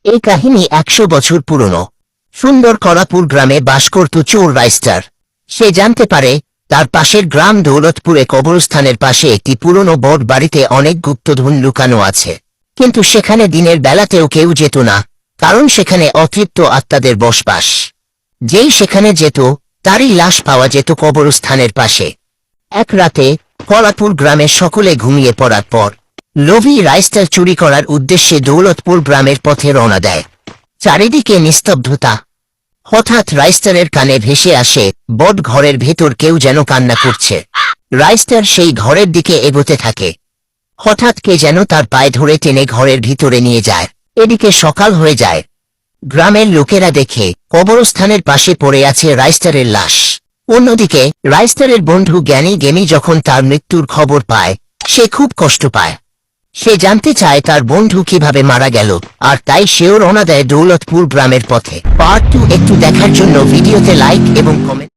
এই কাহিনী 100 বছর পুরনো। সুন্দর কলাপুর গ্রামে বাস করত চোর রাইস্টার। সে জানতে পারে তার পাশের গ্রাম দৌলতপুরে কবরস্থানের পাশে একটি পুরনো বট বাড়িতে অনেক গুপ্তধন লুকানো আছে। কিন্তু সেখানে দিনের বেলাতেও কেউ যেত না, কারণ সেখানে অতৃপ্ত আত্মাদের বসবাস। যেই সেখানে যেত তারই লাশ পাওয়া যেত কবরস্থানের পাশে। এক রাতে কলাপুর গ্রামের সকলে ঘুমিয়ে পড়ার পর লোভী রাইস্টার চুরি করার উদ্দেশ্যে দৌলতপুর গ্রামের পথে রওনা দেয়। চারিদিকে নিস্তব্ধতা। হঠাৎ রাইস্টারের কানে ভেসে আসে বট ঘরের ভেতর কেউ যেন কান্না করছে। রাইস্টার সেই ঘরের দিকে এগোতে থাকে। হঠাৎ কে যেন তার পায়ে ধরে টেনে ঘরের ভিতরে নিয়ে যায়। এদিকে সকাল হয়ে যায়। গ্রামের লোকেরা দেখে কবরস্থানের পাশে পড়ে আছে রাইস্টারের লাশ। অন্যদিকে রাইস্টারের বন্ধু জ্ঞানী গেমি যখন তার মৃত্যুর খবর পায়, সে খুব কষ্ট পায়। সে জানতে চায় তার বন্ধু কিভাবে মারা গেল, আর তাই সেও রওনা দেয় দৌলতপুর গ্রামের পথে। পার্ট 2 একটু দেখার জন্য ভিডিওতে লাইক এবং কমেন্ট